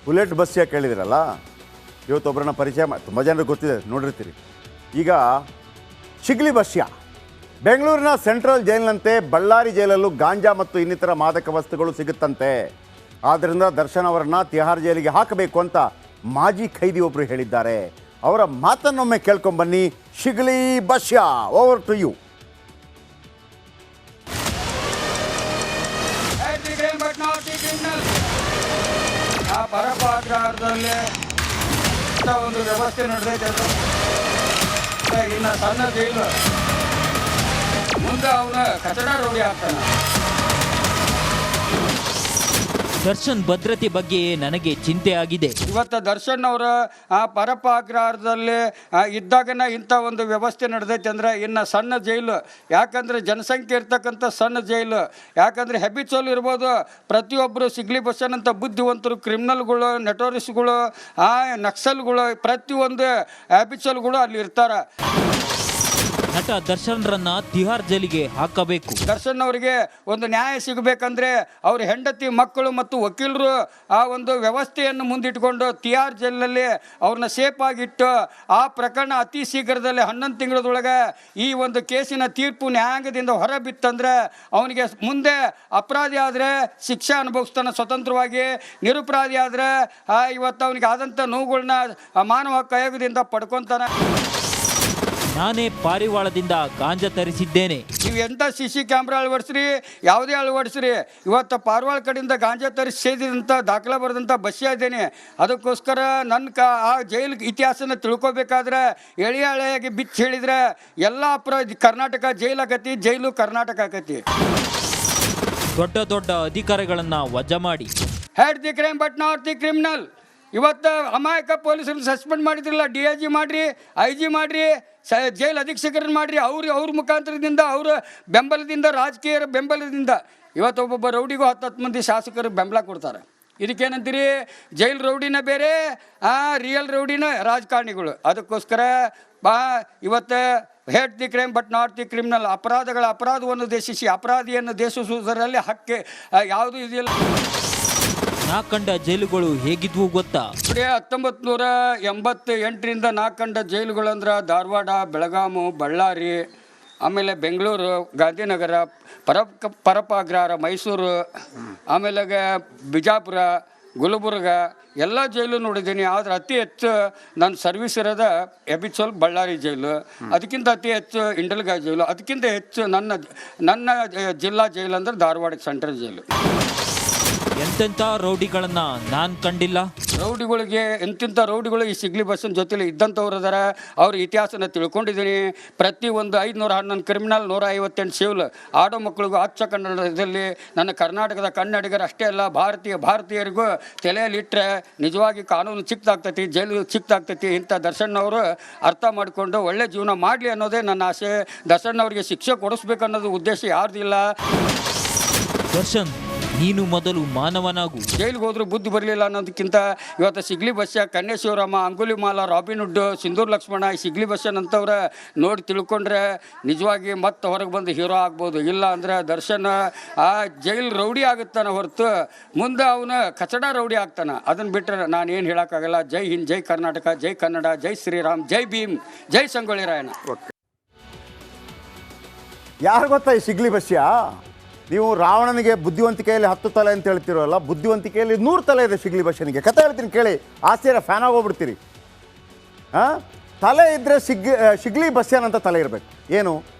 Bullet ಬಸ್ಸಿಯ ಕೇಳಿದಿರಲ್ಲ, ಇವತ್ತೊಬ್ಬರನ್ನ ಪರಿಚಯ ತುಂಬ ಜನರಿಗೆ ಗೊತ್ತಿದೆ, ನೋಡಿರ್ತೀರಿ. ಈಗ ಶಿಗ್ಲಿ ಬಸ್ಯ ಬೆಂಗಳೂರಿನ ಸೆಂಟ್ರಲ್ ಜೈಲಿನಂತೆ ಬಳ್ಳಾರಿ ಜೈಲಲ್ಲೂ ಗಾಂಜಾ ಮತ್ತು ಇನ್ನಿತರ ಮಾದಕ ವಸ್ತುಗಳು ಸಿಗುತ್ತಂತೆ. ಆದ್ದರಿಂದ ದರ್ಶನ್ ಅವರನ್ನ ತಿಹಾರ್ ಜೈಲಿಗೆ ಹಾಕಬೇಕು ಅಂತ ಮಾಜಿ ಖೈದಿ ಒಬ್ಬರು ಹೇಳಿದ್ದಾರೆ. ಅವರ ಮಾತನ್ನೊಮ್ಮೆ ಕೇಳ್ಕೊಂಬನ್ನಿ. ಶಿಗ್ಲಿ ಬಸ್ಯ, ಓವರ್ ಟು ಯು. ಪರಪಾಗ್ರಹದಲ್ಲಿ ಒಂದು ವ್ಯವಸ್ಥೆ ನಡೆದೈತೆ. ಇನ್ನು ಸಣ್ಣ ಜೈಲು ಮುಂದೆ ಅವನ ಕಚಡ ರೌಡಿ ಆಗ್ತಾನೆ. ದರ್ಶನ್ ಭದ್ರತೆ ಬಗ್ಗೆ ನನಗೆ ಚಿಂತೆ ಆಗಿದೆ. ಇವತ್ತು ದರ್ಶನ್ ಅವರ ಪರಪ ಅಗ್ರಹಾರದಲ್ಲಿ ಇದ್ದಾಗನ ಇಂಥ ಒಂದು ವ್ಯವಸ್ಥೆ ನಡೆದೈತೆ ಅಂದ್ರೆ ಇನ್ನು ಸಣ್ಣ ಜೈಲು, ಯಾಕಂದ್ರೆ ಜನಸಂಖ್ಯೆ ಇರ್ತಕ್ಕಂಥ ಸಣ್ಣ ಜೈಲು. ಯಾಕಂದ್ರೆ ಹೆಬಿಚೋಲ್ ಇರ್ಬೋದು, ಪ್ರತಿಯೊಬ್ಬರು ಶಿಗ್ಲಿ ಬಸ್ಸನ್ ಅಂತ ಬುದ್ಧಿವಂತರು, ಕ್ರಿಮಿನಲ್ಗಳು, ನೆಟೋರಿಸ್ಗಳು, ನಕ್ಸಲ್ಗಳು, ಪ್ರತಿಯೊಂದು ಹ್ಯಾಬಿಚೋಲ್ಗಳು ಅಲ್ಲಿ ಇರ್ತಾರೆ. ನಟ ದರ್ಶನ್ರನ್ನ ತಿಹಾರ್ ಜೈಲಿಗೆ ಹಾಕಬೇಕು. ದರ್ಶನ್ ಅವರಿಗೆ ಒಂದು ನ್ಯಾಯ ಸಿಗಬೇಕಂದ್ರೆ ಅವ್ರ ಹೆಂಡತಿ, ಮಕ್ಕಳು ಮತ್ತು ವಕೀಲರು ಆ ಒಂದು ವ್ಯವಸ್ಥೆಯನ್ನು ಮುಂದಿಟ್ಕೊಂಡು ತಿಹಾರ್ ಜೈಲಿನಲ್ಲಿ ಅವ್ರನ್ನ ಸೇಫ್ ಆಗಿಟ್ಟು ಆ ಪ್ರಕರಣ ಅತಿ ಶೀಘ್ರದಲ್ಲಿ 11 ತಿಂಗಳದೊಳಗೆ ಈ ಒಂದು ಕೇಸಿನ ತೀರ್ಪು ನ್ಯಾಯಾಂಗದಿಂದ ಹೊರ ಬಿತ್ತಂದ್ರೆ ಅವನಿಗೆ ಮುಂದೆ ಅಪರಾಧಿ ಆದರೆ ಶಿಕ್ಷೆ ಅನುಭವಿಸ್ತಾನೆ ಸ್ವತಂತ್ರವಾಗಿ, ನಿರಪರಾಧಿ ಆದರೆ ಇವತ್ತು ಅವನಿಗೆ ಆದಂಥ ನೋವುಗಳನ್ನ ಮಾನವ ಹಕ್ಕು ಆಯೋಗದಿಂದ ಪಡ್ಕೊತಾನೆ. ನಾನೇ ಪಾರಿವಾಳದಿಂದ ಗಾಂಜಾ ತರಿಸಿದ್ದೇನೆ. ನೀವು ಎಂಥ CC ಕ್ಯಾಮ್ರಾ ಅಳವಡಿಸ್ರಿ, ಯಾವುದೇ ಅಳವಡಿಸ್ರಿ, ಇವತ್ತು ಪಾರಿವಾಳ ಕಡೆಯಿಂದ ಗಾಂಜಾ ತರಿಸಿ ಸೇದಿದಂಥ ದಾಖಲೆ ಬರೆದಂಥ ಬಸ್ಯ ಇದ್ದೇನೆ. ಅದಕ್ಕೋಸ್ಕರ ನನ್ನ ಆ ಜೈಲು ಇತಿಹಾಸನ ತಿಳ್ಕೊಬೇಕಾದ್ರೆ ಎಳೆಯಾಗಿ ಬಿಚ್ಚಿ ಹೇಳಿದ್ರೆ ಎಲ್ಲ ಅಪರಾಧ ಕರ್ನಾಟಕ ಜೈಲಾಗತಿ, ಜೈಲು ಕರ್ನಾಟಕ ಆಕತಿ. ದೊಡ್ಡ ದೊಡ್ಡ ಅಧಿಕಾರಿಗಳನ್ನ ವಜಾ ಮಾಡಿ head the crime but not the criminal. ಇವತ್ತು ಅಮಾಯಕ ಪೊಲೀಸರನ್ನು ಸಸ್ಪೆಂಡ್ ಮಾಡಿದ್ರಲ್ಲ, DIG ಮಾಡಿರಿ, IG ಮಾಡಿರಿ, ಜೈಲು ಅಧೀಕ್ಷಕರನ್ನು ಮಾಡಿರಿ. ಅವ್ರ ಮುಖಾಂತರದಿಂದ, ಅವರ ಬೆಂಬಲದಿಂದ, ರಾಜಕೀಯ ಬೆಂಬಲದಿಂದ ಇವತ್ತು ಒಬ್ಬೊಬ್ಬ ರೌಡಿಗೂ 10 ಮಂದಿ ಶಾಸಕರು ಬೆಂಬಲ ಕೊಡ್ತಾರೆ. ಇದಕ್ಕೇನಂತೀರಿ? ಜೈಲು ರೌಡಿನ ಬೇರೆ, ರಿಯಲ್ ರೌಡಿನ ರಾಜಕಾರಣಿಗಳು. ಅದಕ್ಕೋಸ್ಕರ ಇವತ್ತು head the crime but not the criminal. ಅಪರಾಧವನ್ನು ದೇಶಿಸಿ ಅಪರಾಧಿಯನ್ನು ದೇಶಿಸುವುದರಲ್ಲಿ ಹಕ್ಕೆ ಯಾವುದೂ ಇದೆಯಲ್ಲ. ನಾ ಕಂಡ ಜೈಲುಗಳು ಹೇಗಿದ್ವು ಗೊತ್ತಾ? 1988ರಿಂದ ನಾ ಕಂಡ ಜೈಲುಗಳು ಅಂದ್ರೆ ಧಾರವಾಡ, ಬೆಳಗಾಮು, ಬಳ್ಳಾರಿ, ಆಮೇಲೆ ಬೆಂಗಳೂರು, ಗಾಂಧಿನಗರ, ಪರಪಾಗ್ರಹಾರ, ಮೈಸೂರು, ಆಮೇಲೆ ಬಿಜಾಪುರ, ಗುಲ್ಬರ್ಗ ಎಲ್ಲ ಜೈಲು ನೋಡಿದ್ದೀನಿ. ಆದರೆ ಅತಿ ಹೆಚ್ಚು ನನ್ನ ಸರ್ವಿಸ್ ಇರೋದ ಹೆಬಿಚೋಲ್ ಬಳ್ಳಾರಿ ಜೈಲು, ಅದಕ್ಕಿಂತ ಅತಿ ಹೆಚ್ಚು ಇಂಡಲ್ಗಾ ಜೈಲು, ಅದಕ್ಕಿಂತ ಹೆಚ್ಚು ನನ್ನ ಜಿಲ್ಲಾ ಜೈಲು ಅಂದ್ರೆ ಧಾರವಾಡ ಸೆಂಟ್ರಲ್ ಜೈಲು. ಎಂತೆಂಥ ರೌಡಿಗಳನ್ನ ನಾನು ಕಂಡಿಲ್ಲ. ರೌಡಿಗಳಿಗೆ ಎಂತೆಂಥ ರೌಡಿಗಳು ಈ ಶಿಗ್ಲಿ ಬಸ್ಸಿನ ಜೊತೆಲಿ ಇದ್ದಂಥವ್ರು ಅದಾರ. ಅವ್ರ ಇತಿಹಾಸನ ತಿಳ್ಕೊಂಡಿದ್ದೀನಿ. ಪ್ರತಿಯೊಂದು 511 ಕ್ರಿಮಿನಲ್, 158 ಸಿವಿಲ್, ಆಡೋ ಮಕ್ಕಳಿಗೂ ಅಚ್ಚ ಕನ್ನಡದಲ್ಲಿ ನನ್ನ ಕರ್ನಾಟಕದ ಕನ್ನಡಿಗರು ಅಷ್ಟೇ ಅಲ್ಲ, ಭಾರತೀಯರಿಗೂ ತಲೆಯಲ್ಲಿಟ್ಟರೆ ನಿಜವಾಗಿ ಕಾನೂನು ಚಿಕ್ಕದಾಗ್ತೈತಿ, ಜೈಲು ಚಿಕ್ಕದಾಗ್ತೈತಿ. ಇಂಥ ದರ್ಶನ್ ಅವರು ಅರ್ಥ ಮಾಡಿಕೊಂಡು ಒಳ್ಳೆ ಜೀವನ ಮಾಡಲಿ ಅನ್ನೋದೇ ನನ್ನ ಆಸೆ. ದರ್ಶನ್ ಅವರಿಗೆ ಶಿಕ್ಷೆ ಕೊಡಿಸ್ಬೇಕು ಅನ್ನೋದು ಉದ್ದೇಶ ಯಾರ್ದಿಲ್ಲ. ದರ್ಶನ್, ನೀನು ಮೊದಲು ಮಾನವನಾಗು. ಜೈಲಿಗೆ ಹೋದ್ರೂ ಬುದ್ಧಿ ಬರಲಿಲ್ಲ ಅನ್ನೋದಕ್ಕಿಂತ ಇವತ್ತು ಶಿಗ್ಲಿ ಬಸ್ಯ, ಕನ್ಯಾ ಶಿವರಾಮ, ಅಂಗುಲಿಮಾಲ, ರಾಬಿನ್ ಹುಡ್, ಸಿಂಧೂರ್ ಲಕ್ಷ್ಮಣ, ಈ ಶಿಗ್ಲಿ ಬಸ್ಯನ್ ಅಂತವ್ರ ನೋಡಿ ತಿಳ್ಕೊಂಡ್ರೆ ನಿಜವಾಗಿ ಮತ್ತೆ ಹೊರಗೆ ಬಂದು ಹೀರೋ ಆಗ್ಬೋದು. ಇಲ್ಲ ಅಂದರೆ ದರ್ಶನ ಜೈಲ್ ರೌಡಿ ಆಗುತ್ತಾನೆ ಹೊರತು ಮುಂದೆ ಅವನು ಕಚಡ ರೌಡಿ ಆಗ್ತಾನೆ. ಅದನ್ನು ಬಿಟ್ಟರೆ ನಾನು ಏನು ಹೇಳೋಕ್ಕಾಗಲ್ಲ. ಜೈ ಹಿಂದ್, ಜೈ ಕರ್ನಾಟಕ, ಜೈ ಕನ್ನಡ, ಜೈ ಶ್ರೀರಾಮ್, ಜೈ ಭೀಮ್, ಜೈ ಸಂಗೊಳ್ಳಿ ರಾಯಣ್ಣ. ಯಾರು ಗೊತ್ತಾ ಈ ಶಿಗ್ಲಿ ಬಸ್ಯ? ನೀವು ರಾವಣನಿಗೆ ಬುದ್ಧಿವಂತಿಕೆಯಲ್ಲಿ 10 ತಲೆ ಅಂತ ಹೇಳ್ತಿರೋಲ್ಲ, ಬುದ್ಧಿವಂತಿಕೆಯಲ್ಲಿ 100 ತಲೆ ಇದೆ ಶಿಗ್ಲಿ ಬಸ್ಯನಿಗೆ. ಕತೆ ಹೇಳ್ತೀನಿ ಕೇಳಿ, ಆಶ್ಚರ್ಯ, ಫ್ಯಾನ್ ಆಗೋಗ್ಬಿಡ್ತೀರಿ. ತಲೆ ಇದ್ದರೆ ಶಿಗ್ಲಿ ಬಸ್ಯನ್ ಅಂತ ತಲೆ ಇರಬೇಕು. ಏನು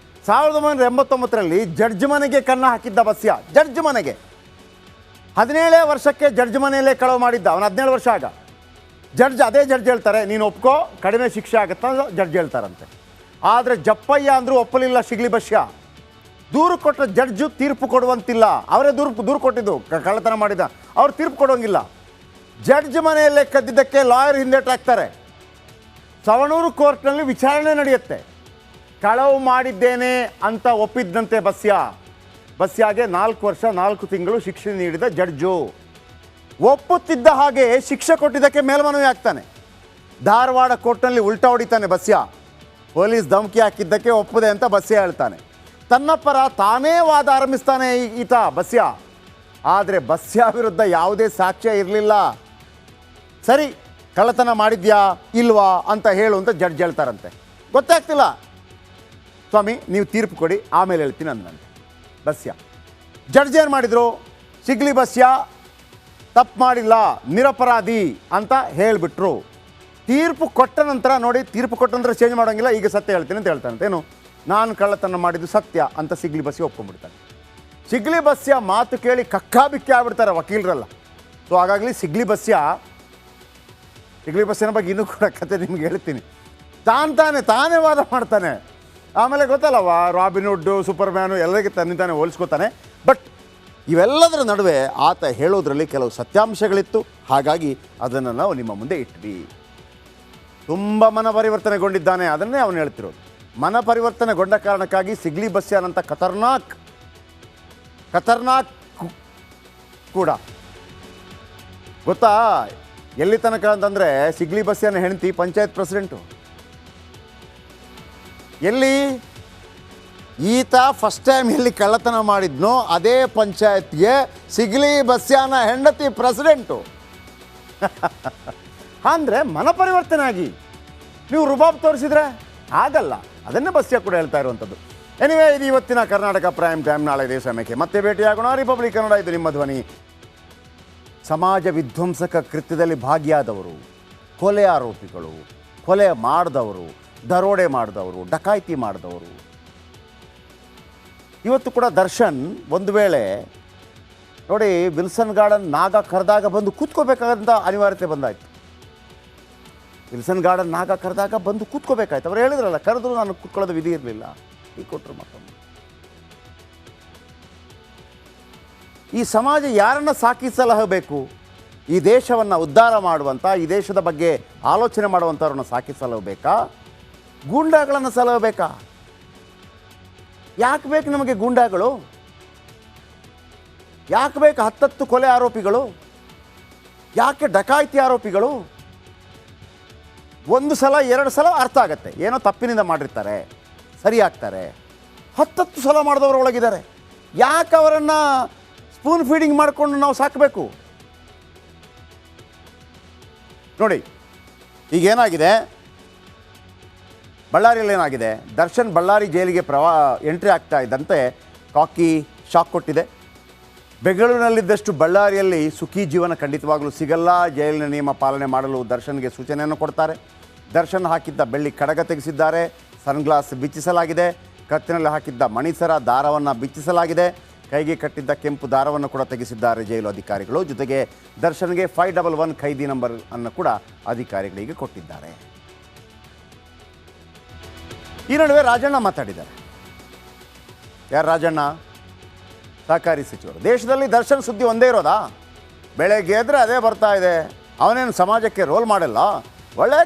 1989ರಲ್ಲಿ ಜಡ್ಜ್ ಮನೆಗೆ ಕನ್ನ ಹಾಕಿದ್ದ ಬಸ್ಯ. ಜಡ್ಜ್ ಮನೆಗೆ 17 ವರ್ಷಕ್ಕೆ ಜಡ್ಜ್ ಮನೆಯಲ್ಲೇ ಕಳವು ಮಾಡಿದ್ದ. ಅವನು 17 ವರ್ಷ ಆಗ ಅದೇ ಜಡ್ಜ್ ಹೇಳ್ತಾರೆ, ನೀನು ಒಪ್ಕೋ, ಕಡಿಮೆ ಶಿಕ್ಷೆ ಆಗುತ್ತಾ ಜಡ್ಜ್ ಹೇಳ್ತಾರಂತೆ. ಆದರೆ ಜಪ್ಪಯ್ಯ ಅಂದರೂ ಒಪ್ಪಲಿಲ್ಲ ಶಿಗ್ಲಿ ಬಸ್ಯ. ದೂರು ಕೊಟ್ಟ ಜಡ್ಜು ತೀರ್ಪು ಕೊಡುವಂತಿಲ್ಲ. ಅವರೇ ದೂರು ಕೊಟ್ಟಿದ್ದು, ಕಳ್ಳತನ ಮಾಡಿದ, ಅವ್ರು ತೀರ್ಪು ಕೊಡುವಂಗಿಲ್ಲ. ಜಡ್ಜ್ ಮನೆಯಲ್ಲೇ ಕದ್ದಿದ್ದಕ್ಕೆ ಲಾಯರ್ ಹಿಂದೇಟಾಕ್ತಾರೆ. ಸವಣೂರು ಕೋರ್ಟ್ನಲ್ಲಿ ವಿಚಾರಣೆ ನಡೆಯುತ್ತೆ. ಕಳವು ಮಾಡಿದ್ದೇನೆ ಅಂತ ಒಪ್ಪಿದ್ದಂತೆ ಬಸ್ಯಾಗೆ 4 ವರ್ಷ 4 ತಿಂಗಳು ಶಿಕ್ಷೆ ನೀಡಿದ ಜಡ್ಜು. ಒಪ್ಪುತ್ತಿದ್ದ ಹಾಗೆ ಶಿಕ್ಷೆ ಕೊಟ್ಟಿದ್ದಕ್ಕೆ ಮೇಲ್ಮನವಿ ಆಗ್ತಾನೆ. ಧಾರವಾಡ ಕೋರ್ಟ್ನಲ್ಲಿ ಉಲ್ಟಾ ಹೊಡಿತಾನೆ ಬಸ್ಯ. ಪೊಲೀಸ್ ಧಮಕಿ ಹಾಕಿದ್ದಕ್ಕೆ ಒಪ್ಪದೆ ಅಂತ ಬಸ್ಯ ಹೇಳ್ತಾನೆ. ತನ್ನ ಪರ ತಾನೇ ವಾದ ಆರಂಭಿಸ್ತಾನೆ ಈತ ಬಸ್ಯ. ಆದರೆ ಬಸ್ಯ ವಿರುದ್ಧ ಯಾವುದೇ ಸಾಕ್ಷ್ಯ ಇರಲಿಲ್ಲ. ಸರಿ ಕಳ್ಳತನ ಮಾಡಿದ್ಯಾ ಇಲ್ವಾ ಅಂತ ಹೇಳು ಅಂತ ಜಡ್ಜ್ ಹೇಳ್ತಾರಂತೆ. ಗೊತ್ತಾಗ್ತಿಲ್ಲ ಸ್ವಾಮಿ, ನೀವು ತೀರ್ಪು ಕೊಡಿ, ಆಮೇಲೆ ಹೇಳ್ತೀನಿ ಅಂದಂತೆ ಬಸ್ಯ. ಜಡ್ಜ್ ಏನು ಮಾಡಿದರು, ಸಿಗ್ಲಿ ಬಸ್ಯ ತಪ್ಪು ಮಾಡಿಲ್ಲ, ನಿರಪರಾಧಿ ಅಂತ ಹೇಳಿಬಿಟ್ರು. ತೀರ್ಪು ಕೊಟ್ಟ ನಂತರ ನೋಡಿ, ತೀರ್ಪು ಕೊಟ್ಟ ನಂತರ ಚೇಂಜ್ ಮಾಡೋಂಗಿಲ್ಲ, ಈಗ ಸತ್ಯ ಹೇಳ್ತೀನಿ ಅಂತ ಹೇಳ್ತಾನಂತೆ. ಏನು, ನಾನು ಕಳ್ಳತನ ಮಾಡಿದ್ದು ಸತ್ಯ ಅಂತ ಸಿಗ್ಲಿ ಬಸ್ಯ ಒಪ್ಕೊಂಡ್ಬಿಡ್ತಾನೆ. ಸಿಗ್ಲಿ ಬಸ್ಯ ಮಾತು ಕೇಳಿ ಕಕ್ಕಾಬಿಕ್ಕಿ ಆಗ್ಬಿಡ್ತಾರೆ ವಕೀಲರಲ್ಲ. ಸೊ ಹಾಗಾಗಲಿ ಸಿಗ್ಲಿ ಬಸ್ಯನ ಬಗ್ಗೆ ಇನ್ನೂ ಕೂಡ ಕತೆ ನಿಮ್ಗೆ ಹೇಳ್ತೀನಿ. ತಾನೇ ವಾದ ಮಾಡ್ತಾನೆ. ಆಮೇಲೆ ಗೊತ್ತಲ್ಲವ, ರಾಬಿನ್ಹುಡ್ಡು, ಸೂಪರ್ಮ್ಯಾನು ಎಲ್ಲರಿಗೆ ತನ್ನಿಂತಾನೆ ಹೋಲಿಸ್ಕೊತಾನೆ. ಬಟ್ ಇವೆಲ್ಲದರ ನಡುವೆ ಆತ ಹೇಳೋದ್ರಲ್ಲಿ ಕೆಲವು ಸತ್ಯಾಂಶಗಳಿತ್ತು. ಹಾಗಾಗಿ ಅದನ್ನು ನಾವು ನಿಮ್ಮ ಮುಂದೆ ಇಟ್ವಿ. ತುಂಬ ಮನ ಪರಿವರ್ತನೆಗೊಂಡಿದ್ದಾನೆ, ಅದನ್ನೇ ಅವನು ಹೇಳ್ತಿರೋದು. ಮನ ಪರಿವರ್ತನೆಗೊಂಡ ಕಾರಣಕ್ಕಾಗಿ ಸಿಗ್ಲಿ ಬಸ್ಯಾನಂತ ಖತರ್ನಾಕ್ ಕೂಡ ಗೊತ್ತಾ. ಎಲ್ಲಿ ತನಕ ಅಂತಂದರೆ ಸಿಗ್ಲಿ ಬಸ್ಯಾನ ಹೆಂಡತಿ ಪಂಚಾಯತ್ ಪ್ರೆಸಿಡೆಂಟು. ಎಲ್ಲಿ ಈತ ಫಸ್ಟ್ ಟೈಮ್ ಎಲ್ಲಿ ಕಳ್ಳತನ ಮಾಡಿದ್ನೋ ಅದೇ ಪಂಚಾಯತ್ಗೆ ಸಿಗ್ಲಿ ಬಸ್ಯಾನ ಹೆಂಡತಿ ಪ್ರೆಸಿಡೆಂಟು. ಅಂದರೆ ಮನ ಪರಿವರ್ತನೆ ಆಗಿ ನೀವು ರುಬಾಬ್ ತೋರಿಸಿದ್ರೆ ಆಗಲ್ಲ. ಅದನ್ನೇ ಬಸ್ಯ ಕೂಡ ಹೇಳ್ತಾ ಇರುವಂಥದ್ದು. ಎನಿವೇ, ಇದು ಇವತ್ತಿನ ಕರ್ನಾಟಕ ಪ್ರೈಮ್ ಟೈಮ್. ನಾಳೆ ಇದೇ ಸಮಯಕ್ಕೆ ಮತ್ತೆ ಭೇಟಿಯಾಗೋಣ. ರಿಪಬ್ಲಿಕ್ ಕನ್ನಡ, ಇದು ನಿಮ್ಮ ಧ್ವನಿ. ಸಮಾಜ ವಿಧ್ವಂಸಕ ಕೃತ್ಯದಲ್ಲಿ ಭಾಗಿಯಾದವರು, ಕೊಲೆ ಆರೋಪಿಗಳು, ಕೊಲೆ ಮಾಡಿದವರು, ದರೋಡೆ ಮಾಡಿದವರು, ಡಕಾಯಿತಿ ಮಾಡಿದವರು. ಇವತ್ತು ಕೂಡ ದರ್ಶನ್ ಒಂದು ವೇಳೆ ನೋಡಿ ವಿಲ್ಸನ್ ಗಾರ್ಡನ್ ನಾಗ ಕರೆದಾಗ ಬಂದು ಕೂತ್ಕೋಬೇಕಾದಂಥ ಅನಿವಾರ್ಯತೆ ಬಂದಾಯಿತು. ವಿಲ್ಸನ್ ಗಾರ್ಡನ್ ನಾಗ ಕರೆದಾಗ ಬಂದು ಕೂತ್ಕೋಬೇಕಾಯ್ತು. ಅವ್ರು ಹೇಳಿದ್ರಲ್ಲ, ಕರೆದ್ರು ನಾನು ಕೂತ್ಕೊಳ್ಳೋದು ವಿಧಿ ಇರಲಿಲ್ಲ, ಈ ಕೊಟ್ಟರು ಮತ್ತೊಮ್ಮೆ. ಈ ಸಮಾಜ ಯಾರನ್ನು ಸಾಕಿ ಸಲಹಬೇಕು? ಈ ದೇಶವನ್ನು ಉದ್ಧಾರ ಮಾಡುವಂಥ, ಈ ದೇಶದ ಬಗ್ಗೆ ಆಲೋಚನೆ ಮಾಡುವಂಥವ್ರನ್ನ ಸಾಕಿ ಸಲಹಬೇಕಾ, ಗೂಂಡಾಗಳನ್ನು ಸಲಹಬೇಕಾ? ಯಾಕೆ ಬೇಕು ನಮಗೆ ಗೂಂಡಾಗಳು? ಯಾಕೆ ಬೇಕು 10 ಕೊಲೆ ಆರೋಪಿಗಳು? ಯಾಕೆ ಡಕಾಯಿತಿ ಆರೋಪಿಗಳು? ಒಂದು ಸಲ 2 ಸಲ ಅರ್ಥ ಆಗತ್ತೆ, ಏನೋ ತಪ್ಪಿನಿಂದ ಮಾಡಿರ್ತಾರೆ, ಸರಿ ಆಗ್ತಾರೆ. 10 ಸಲ ಮಾಡಿದವರು ಒಳಗಿದ್ದಾರೆ. ಯಾಕೆ ಅವರನ್ನು ಸ್ಪೂನ್ ಫೀಡಿಂಗ್ ಮಾಡಿಕೊಂಡು ನಾವು ಸಾಕಬೇಕು? ನೋಡಿ, ಈಗೇನಾಗಿದೆ ಬಳ್ಳಾರಿಯಲ್ಲಿ ಏನಾಗಿದೆ, ದರ್ಶನ್ ಬಳ್ಳಾರಿ ಜೈಲಿಗೆ ಎಂಟ್ರಿ ಆಗ್ತಾ ಇದ್ದಂತೆ ಕಾಕಿ ಶಾಕ್ ಕೊಟ್ಟಿದೆ. ಬೆಂಗಳೂರಿನಲ್ಲಿದ್ದಷ್ಟು ಬಳ್ಳಾರಿಯಲ್ಲಿ ಸುಖಿ ಜೀವನ ಖಂಡಿತವಾಗಲೂ ಸಿಗಲ್ಲ. ಜೈಲಿನ ನಿಯಮ ಪಾಲನೆ ಮಾಡಲು ದರ್ಶನ್ಗೆ ಸೂಚನೆಯನ್ನು ಕೊಡ್ತಾರೆ. ದರ್ಶನ್ ಹಾಕಿದ್ದ ಬೆಳ್ಳಿ ಕಡಗ ತೆಗೆಸಿದ್ದಾರೆ, ಸನ್ಗ್ಲಾಸ್ ಬಿಚ್ಚಿಸಲಾಗಿದೆ, ಕತ್ತಿನಲ್ಲಿ ಹಾಕಿದ್ದ ಮಣಿಸರ ದಾರವನ್ನು ಬಿಚ್ಚಿಸಲಾಗಿದೆ, ಕೈಗೆ ಕಟ್ಟಿದ್ದ ಕೆಂಪು ದಾರವನ್ನು ಕೂಡ ತೆಗೆಸಿದ್ದಾರೆ ಜೈಲು ಅಧಿಕಾರಿಗಳು. ಜೊತೆಗೆ ದರ್ಶನ್ಗೆ 511 ಖೈದಿ ನಂಬರ್ ಅನ್ನು ಕೂಡ ಅಧಿಕಾರಿಗಳಿಗೆ ಕೊಟ್ಟಿದ್ದಾರೆ. ಈ ನಡುವೆ ರಾಜಣ್ಣ ಮಾತಾಡಿದ್ದಾರೆ. ಯಾರು ರಾಜಣ್ಣ? ಸಹಕಾರಿ ಸಚಿವರು. ದೇಶದಲ್ಲಿ ದರ್ಶನ್ ಸುದ್ದಿ ಒಂದೇ ಇರೋದಾ? ಬೆಳಗ್ಗೆ ಎದ್ರೆ ಅದೇ ಬರ್ತಾ ಇದೆ. ಅವನೇನು ಸಮಾಜಕ್ಕೆ ರೋಲ್ ಮಾಡಲ್ಲ, ಒಳ್ಳೆ